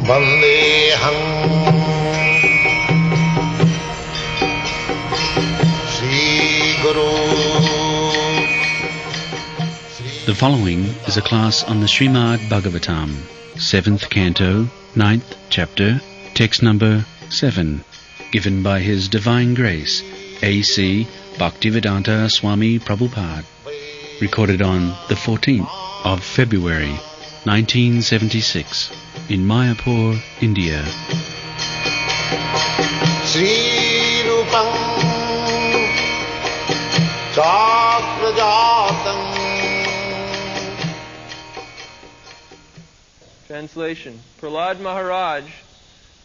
Vandeham Sri Guru. The following is a class on the Srimad Bhagavatam, 7th Canto, 9th Chapter, text number 7, given by His Divine Grace, A.C. Bhaktivedanta Swami Prabhupada, recorded on the 14th of February, 1976, in Mayapur, India. Sri Rupam Chakrajatam. Translation. Prahlad Maharaj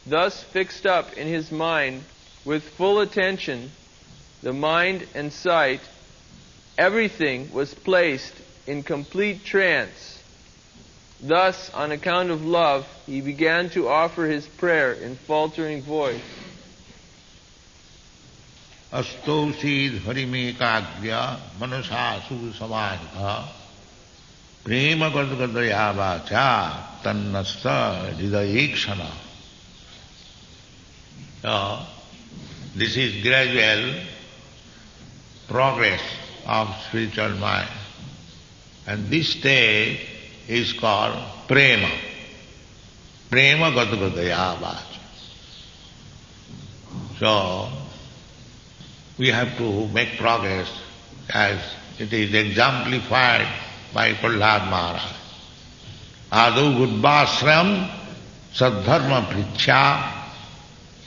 thus fixed up in his mind with full attention, the mind and sight, everything was placed in complete trance. Thus, on account of love, he began to offer his prayer in faltering voice. Astosid harimekagya manasasu samahita prema gadgadaya vacha tannasta hridayekshana. This is gradual progress of spiritual mind. And this stage is called prema. Prema gadgadaya vacha. So, we have to make progress as it is exemplified by Prahlad Maharaj. Adu Gudbasram Sadharma Prichya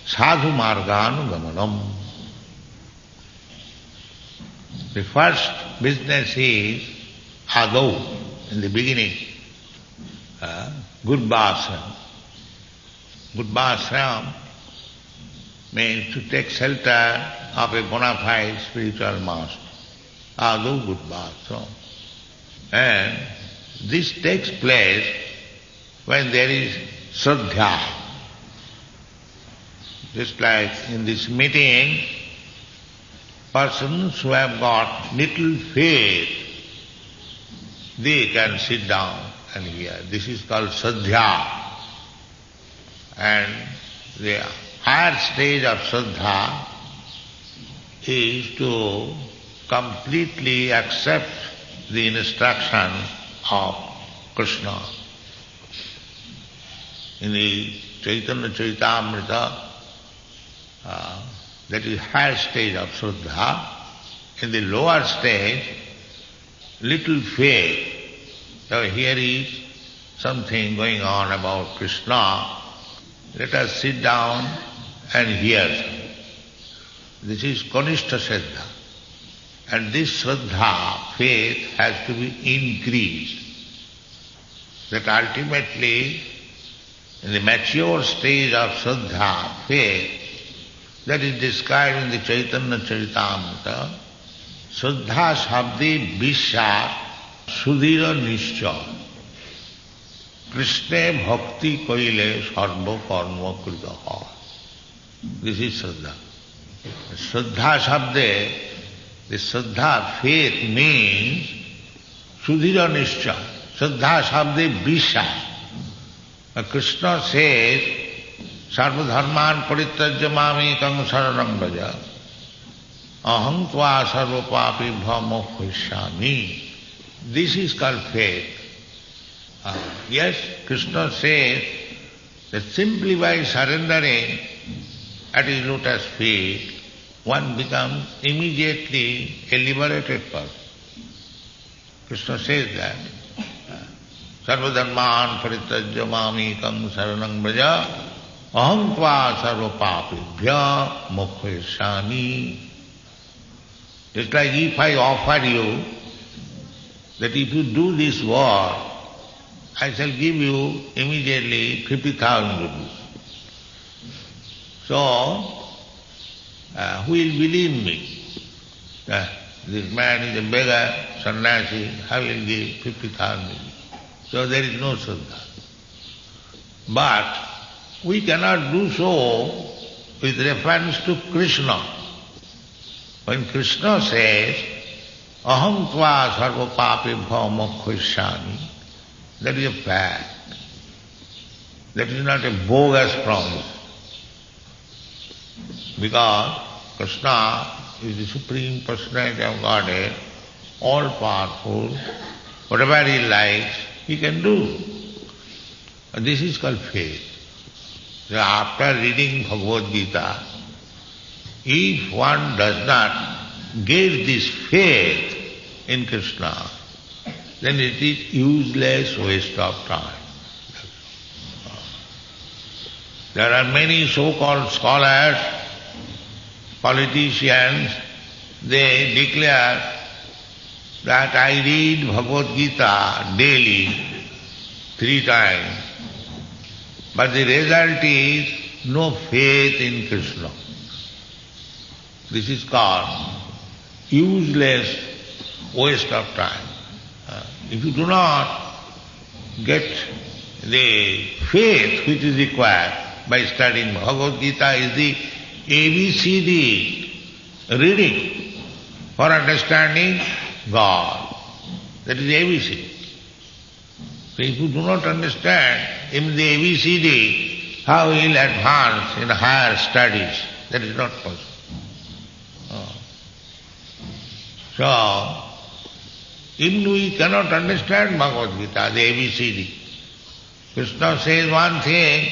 Sadhu Marganugamanam. The first business is Adu, in the beginning, Gudbasram. Gudbasram means to take shelter of a bona fide spiritual master. Adu Gudbasram. And this takes place when there is Shraddha. Just like in this meeting, persons who have got little faith, they can sit down and hear. This is called Shraddha. And the higher stage of Shraddha is to completely accept the instruction of Krishna. In the Chaitanya Charitamrita, that is higher stage of Shraddha. In the lower stage, little faith. So here is something going on about Krishna. Let us sit down and hear. This is Kanishta Shraddha. And this Shraddha, faith, has to be increased. That ultimately, in the mature stage of Shraddha, faith, that is described in the Chaitanya Charitamrita, Shraddha Shabdi Vishya Sudhira Nishcha Krishna Bhakti Kaile Sarva Karma Kritaha. This is Shraddha. Shraddha Shabde, the Shraddha faith means Sudhira Nishcha. Shraddha Shabde Vishya. Krishna says, Sarva dharman parityajya mamekam saranam braja. Aham tva sarva papibhya mokshishyami. This is called faith. Yes, Krishna says that simply by surrendering at his lotus feet, one becomes immediately a liberated person. Krishna says that. Sarva dharman parityajya mamekam saranam braja. Aham tva sarva papibhya mokshishyami. It's like if I offer you that if you do this work, I shall give you immediately 50,000 rupees. So, who will believe me? This man is a beggar, sannyasi, how will give 50,000 rupees? So there is no Shraddha. But we cannot do so with reference to Krishna. When Krishna says, Aham tva sarva papibhya mokshishyami, That is a fact. That is not a bogus promise. Because Krishna is the Supreme Personality of Godhead, all-powerful. Whatever he likes, he can do. And this is called faith. So after reading Bhagavad Gita, if one does not get this faith in Krishna, then it is useless waste of time. There are many so-called scholars, politicians, they declare that I read Bhagavad Gita daily 3 times, but the result is no faith in Krishna. This is called useless waste of time. If you do not get the faith which is required by studying Bhagavad Gita is the ABCD reading for understanding God. That is ABC. So if you do not understand even the ABCD, how you will advance in higher studies? That is not possible. So, even we cannot understand Bhagavad Gita, the ABCD. Krishna says one thing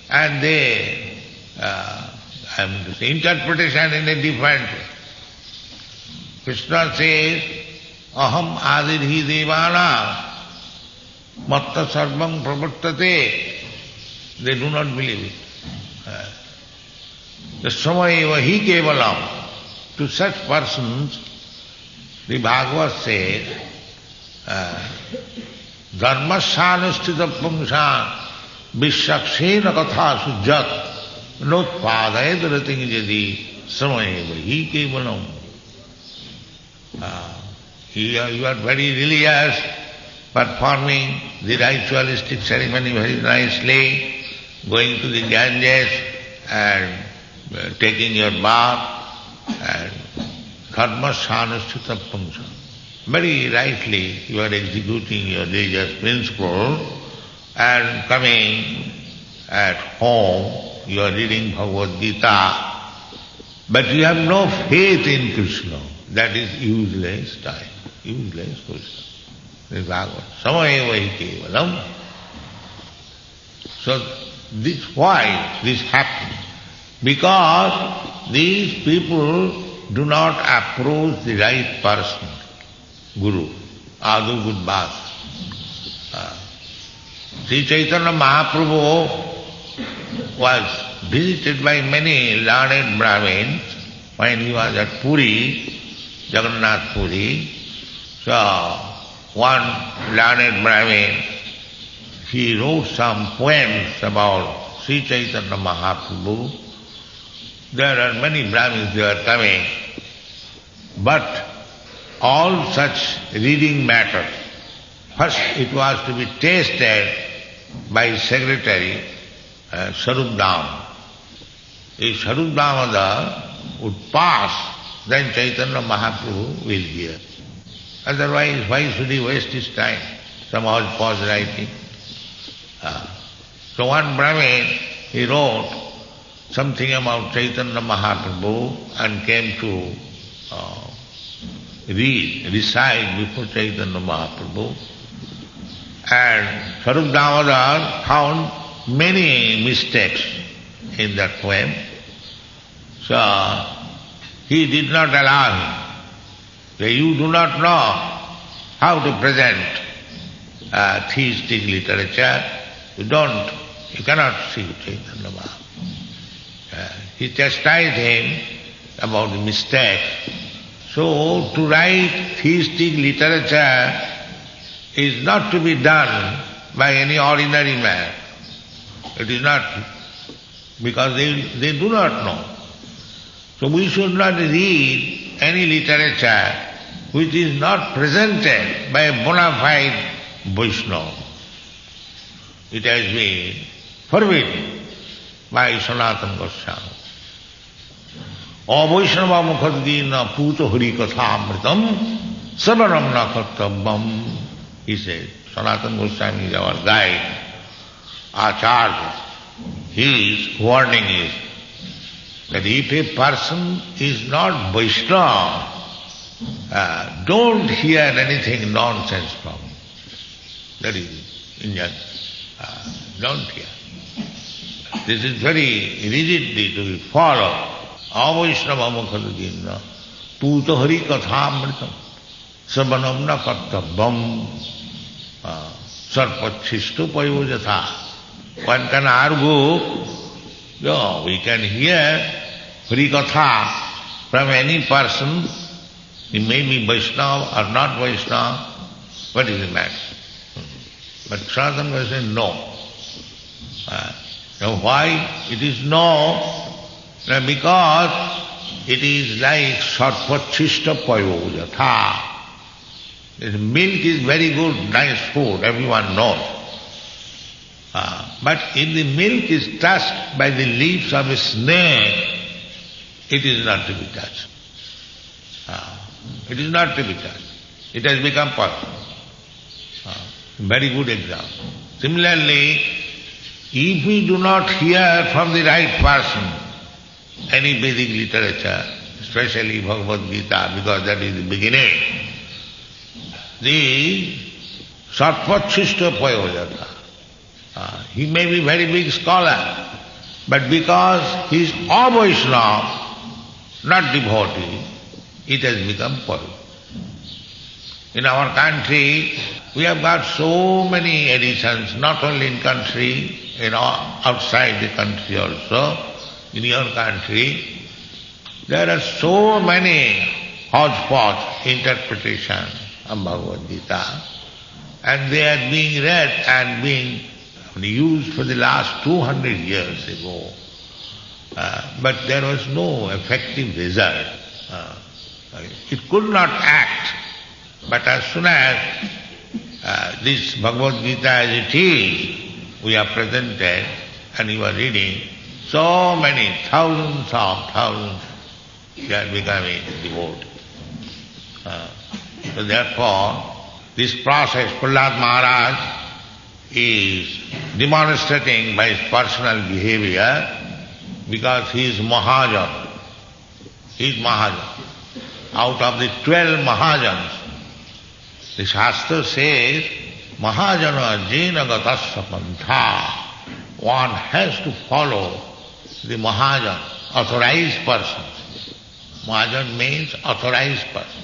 and the interpretation in a different way. Krishna says, Aham adirhi devana matta sarvam pravartate. They do not believe it. The samayeva hi kevalam. To such persons, the Bhagavad says, dharmasyanustita pumsan vishakshena katha sujjat notpadayat rating jadi samayeva hi kevalam. You are very religious, performing the ritualistic ceremony very nicely, going to the Ganges and taking your bath and dharmasyanustita pumsan. Very rightly you are executing your religious principle and coming at home, you are reading Bhagavad Gita, but you have no faith in Krishna. That is useless time, useless question. This Bhagavad. Samayeva hi kevalam. So why this happens? Because these people do not approach the right person, Guru, Adu Gudbas. Sri Chaitanya Mahaprabhu was visited by many learned Brahmins when he was at Puri, Jagannath Puri. So, one learned Brahmin, he wrote some poems about Sri Chaitanya Mahaprabhu. There are many Brahmins, they are coming. But all such reading matters, first it was to be tasted by secretary Sarup Dam. If Sarup Damodar would pass, then Chaitanya Mahaprabhu will hear. Otherwise, why should he waste his time? Somehow pause writing. So one Brahmin, he wrote something about Chaitanya Mahaprabhu and came to recite before Chaitanya Mahaprabhu. And Sarup Damodar found many mistakes in that poem. So he did not allow him. So you do not know how to present theistic literature. You cannot see Chaitanya Mahaprabhu. He chastised him about the mistake. So to write theistic literature is not to be done by any ordinary man. It is not, because they do not know. So we should not read any literature which is not presented by a bona fide Vaishnava. It has been forbidden by Sanatana Goswami. Avaishnava mukhadina puto hari kathamritam savanam na kartabam. He said, Sanatana Goswami is our guide, Acharya. His warning is that if a person is not Vaishnava, don't hear anything nonsense from him. That is Indian. Don't hear. This is very rigidly to be followed. Avaishnava mukhadajinna puto hari kathamritam savanam na kartabam sarpachishtu payojatha. One can argue, we can hear Hari Katha from any person. He may be Vaishnava or not Vaishnava. What is the matter? But Sanatana Goswami said no. Now why it is no? Because it is like sarpachishta payojatha. This milk is very good, nice food, everyone knows. But if the milk is touched by the leaves of a snake, it is not to be touched. It is not to be touched. It has become poison. Very good example. Similarly, if we do not hear from the right person any Vedic literature, especially Bhagavad Gita, because that is the beginning, the sarpachishta payojatha. He may be very big scholar, but because he is Avaishnava, not devotee, it has become poison. In our country, we have got so many editions, not only in country, outside the country also. In your country, there are so many hodgepodge interpretations of Bhagavad Gita, and they are being read and being used for the last 200 years ago. But there was no effective result. It could not act. But as soon as this Bhagavad Gita as it is, we are presented and you are reading, so many, thousands, they are becoming devoted. So therefore, this process, Prahlad Maharaj is demonstrating by his personal behavior, because he is Mahajan. He is Mahajan. Out of the 12 Mahajans, the Shastra says, Mahajana jena gatasya pantha. One has to follow the Mahajan, authorized person. Mahajan means authorized person.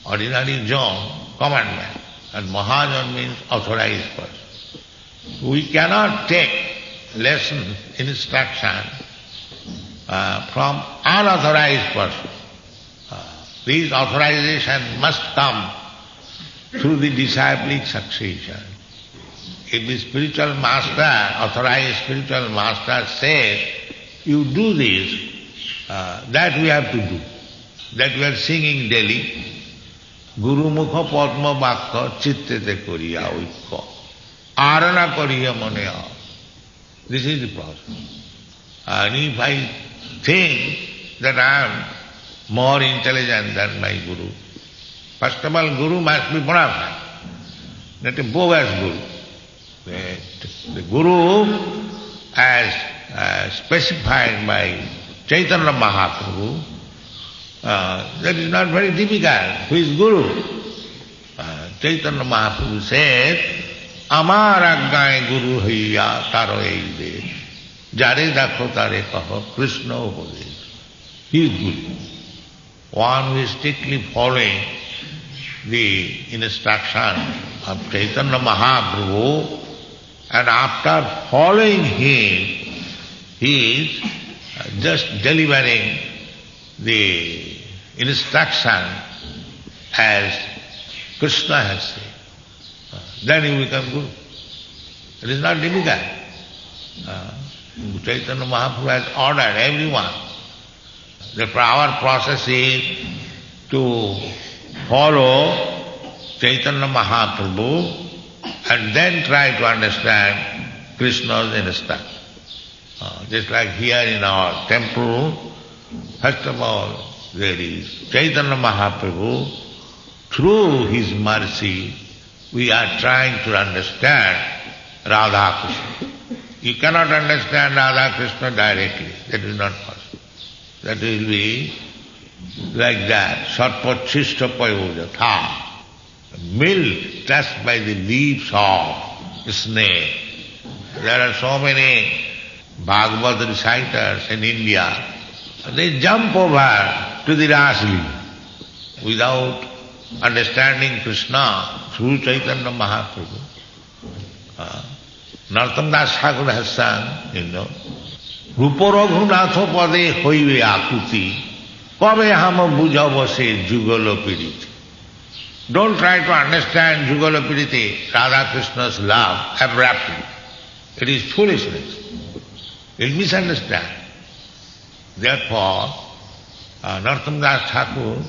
Ordinary John, common man. And Mahajan means authorized person. We cannot take lesson, instruction from unauthorized person. This authorization must come through the disciplic succession. If the spiritual master, authorized spiritual master says, you do this, that we have to do. That we are singing daily. Guru mukha padma vakka chittete koriya oikya. Arana koriya maneya. This is the process. And if I think that I am more intelligent than my Guru, first of all, Guru must be bona fide, not a bogus Guru. The Guru, as specified by Chaitanya Mahaprabhu, that is not very difficult. Who is Guru? Chaitanya Mahaprabhu said, Amar aggaye Guru haiya taro eide, jare dakho tare kaho, Krishna upadesh. He is Guru. One who is strictly following the instruction of Chaitanya Mahaprabhu, and after following him, he is just delivering the instruction as Krishna has said. Then you become Guru. It is not difficult. Chaitanya Mahaprabhu has ordered everyone. Therefore our process is to follow Chaitanya Mahaprabhu and then try to understand Krishna's instruction. Just like here in our temple, first of all, there is Chaitanya Mahaprabhu. Through his mercy, we are trying to understand Radha Krishna. You cannot understand Radha Krishna directly. That is not possible. That will be like that. Sarpachishta payojatha. Milk touched by the leaves of snake. There are so many Bhagavad reciters in India. They jump over to the Rasli without understanding Krishna through Chaitanya Mahaprabhu. Narottam Das Thakur has sung, Rupa Raghunatha pade hoive akuti, kabe hama bujhava se jugala piriti. Don't try to understand jugala piriti, Radha Krishna's love, abruptly. It is foolishness. You'll misunderstand. Therefore, Narottam Das Thakur,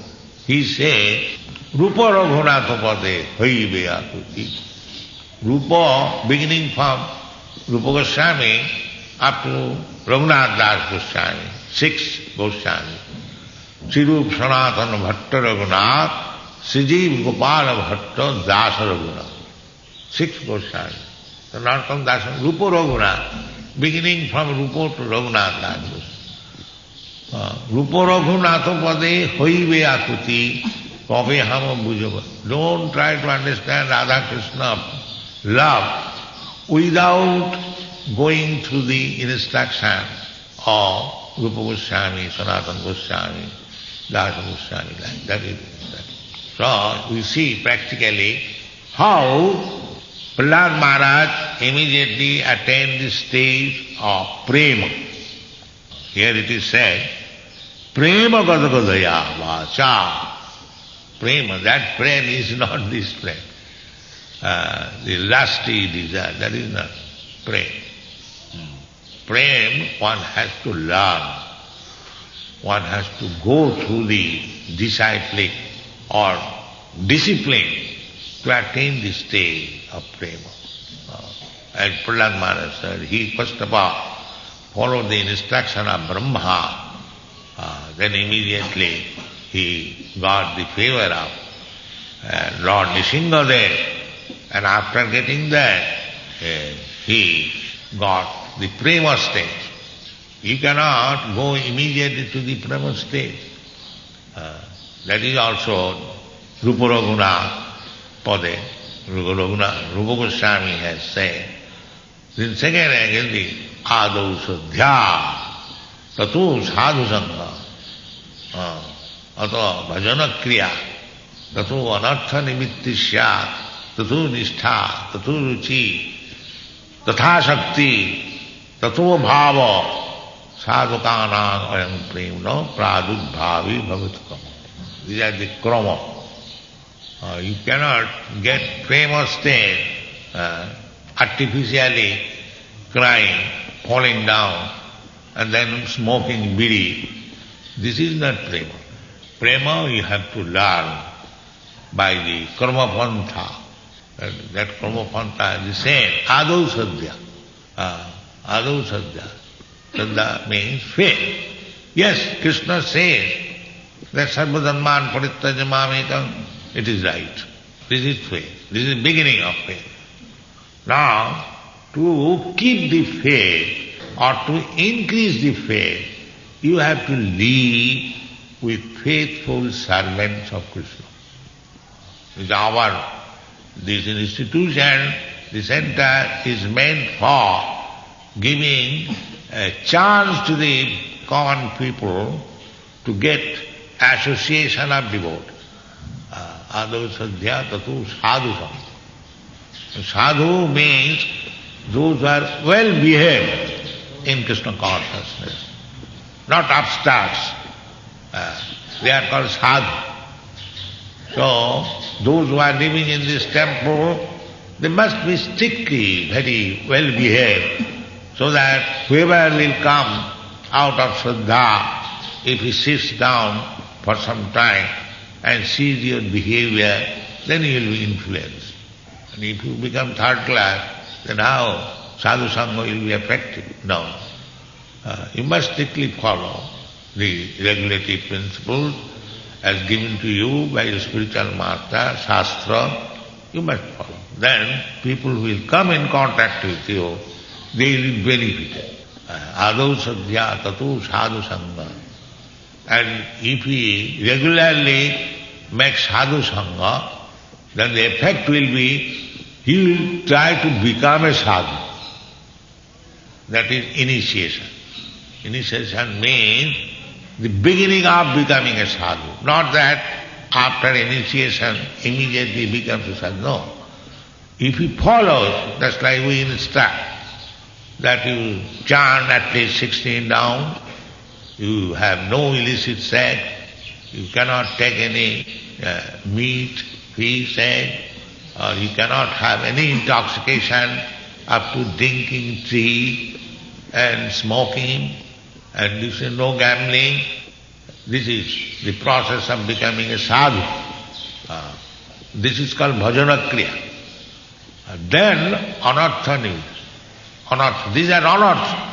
he said, Rupa Raghunatha pade hoive akuti. Rupa, beginning from Rupa Goswami up to Raghunath Das Goswami, 6 Goswami. Sirup Sanatana Bhatta Raghunath, Sijiv Gopala Bhatta Dasa Raghunath. 6 Goswami. So Narottam Das, Rupa Raghunath, beginning from Rupa to Raghunath Das Goswami. Rupa Raghunatha pade hoive akuti, kabe hama bujhava. Don't try to understand Radha Krishna love without going through the instruction of Rupa Goswami, Sanatana Goswami, Dasa Goswami. That is that. So we see practically how Prahlad Maharaj immediately attained the stage of prema. Here it is said, prema gadagadaya vacha. Prema, that prema is not this prema. The lusty desire, that is not prema. Prema, one has to learn. One has to go through the discipline or discipline to attain the stage of prema. As Prahlad Maharaj said, he first of all followed the instruction of Brahma, then immediately he got the favor of Lord Nrsimhadev, and after getting that, he got the prema stage. You cannot go immediately to the prema stage. That is also Rupa Raghunatha pade, Rupa Goswami has said. Then second angle, the Adau Sadhya, Tatu Sadhu Sangha, Ato Bhajana Kriya, Tatu Anartha Nimitti Syat, Tatu Nishtha, Tatu Ruchi, Tatha Shakti, Tatu Bhava, Sadhukanang Ayam Premna, Pradudbhavi Bhavatukam. These are the krama. You cannot get prema state artificially crying, falling down, and then smoking bidi. This is not prema. Prema you have to learn by the karma pantha. That karma pantha is the same. Adau sadhya. Adau sadhya. Sadhya means faith. Yes, Krishna says that sarvadharman parityaja mamekam. It is right. This is faith. This is the beginning of faith. Now, to keep the faith or to increase the faith, you have to live with faithful servants of Krishna. This institution, the center is meant for giving a chance to the common people to get association of devotees. Adau sadhya tatu sadhu sam. Sadhu means those who are well behaved in Krishna consciousness, not upstarts. They are called sadhu. So, those who are living in this temple, they must be strictly very well behaved, so that whoever will come out of Shraddha, if he sits down for some time and sees your behavior, then he will be influenced. And if you become third class, then how sadhu sangha will be effective? No. You must strictly follow the regulative principles as given to you by the spiritual master, Shastra, You must follow. Then people who will come in contact with you, they will be benefited. Adau sadhya tatu sadhu sangha. And if he regularly makes sadhu sangha, then the effect will be he will try to become a sadhu. That is initiation. Initiation means the beginning of becoming a sadhu. Not that after initiation immediately becomes a sadhu. No. If he follows, that's like we instruct, that you chant at least 16 down, you have no illicit sex, you cannot take any meat, fish, egg, or you cannot have any intoxication up to drinking tea and smoking, and this is no gambling. This is the process of becoming a sadhu. This is called bhajana kriya. Then anartha nivritti. Anartha. These are anartha.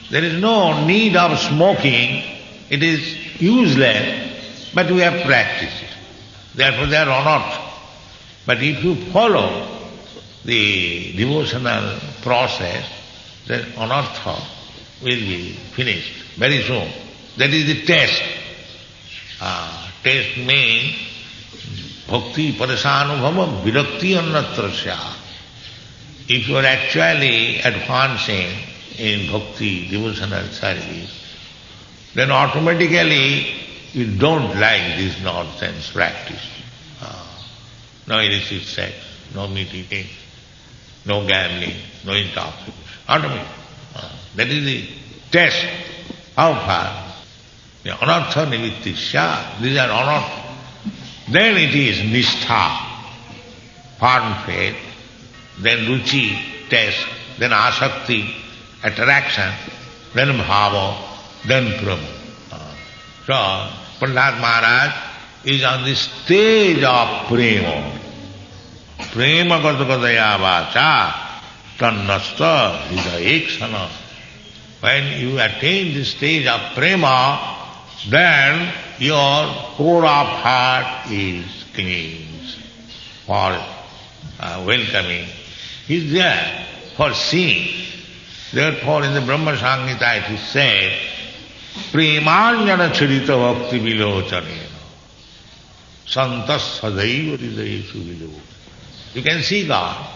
There is no need of smoking. It is useless, but we have practiced it. Therefore they are anartha. But if you follow the devotional process, then anartha will be finished very soon. That is the test. Test means bhakti parasanubhavam virakti annatrasya. If you are actually advancing in bhakti, devotional service, then automatically you don't like this nonsense practice. No illicit sex, no meat eating, no gambling, no intoxication. Automatically. That is the test. How far? The anartha nivrittisya, these are anartha. Then it is nishtha, firm faith, then ruchi, taste, then asakti, attraction, then bhava, then prema. So, Prahlad Maharaj is on the stage of prema. Prema gata vacha tannasta hridayekshana. When you attain the stage of prema, then your core of heart is clean for welcoming. He is there for seeing. Therefore in the Brahma Samhita it is said, Premanjana charita bhakti vilochanena santas sadaiva hridayeshu vilochanena. You can see God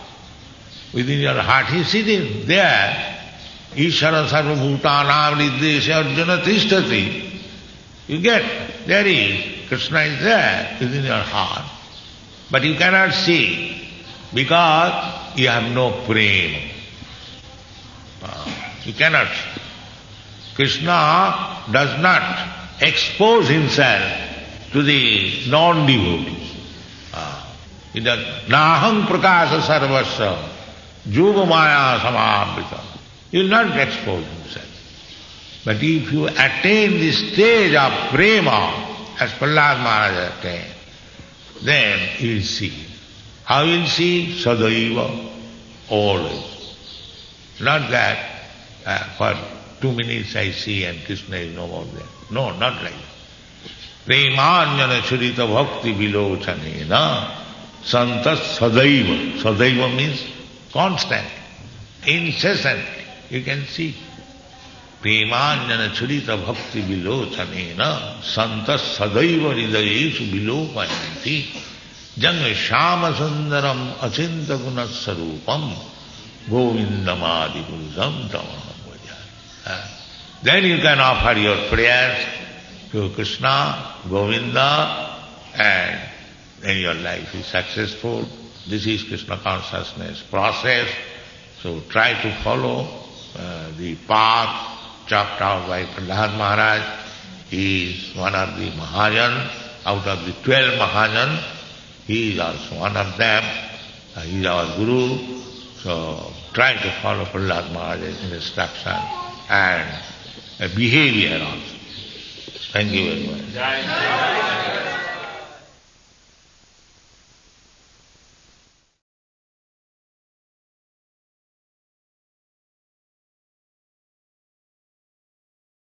within your heart. He is sitting there. Ishara sarva bhutanam hridayesya arjuna tishtati. You get, there is, Krishna is there within your heart. But you cannot see because you have no prema. You cannot see. Krishna does not expose himself to the non-devotees. He does naham prakasa sarvasya yogamaya samavrita. He will not expose himself. But if you attain the stage of prema, as Prahlad Maharaj attained, then you will see. How you will see? Sadaiva, always. Not that for 2 minutes I see and Krishna is no more there. No, not like that. Premanjana charita bhakti vilochanena santas sadaiva. Sadaiva means constant, incessant. You can see. Premanjana charita bhakti vilochanena santas sadaiva hridayeshu vilopayanti janga shama sundaram achinta gunasarupam govindamadi purusam tamaham bhajaya. Then you can offer your prayers to Krishna, Govinda, and then your life is successful. This is Krishna consciousness process. So try to follow the path chalked out by Prahlad Maharaj. He is one of the Mahajan. Out of the 12 Mahajan, he is also one of them. He is our Guru. So try to follow Prahlad Maharaj's instruction and behavior also. Thank you very much.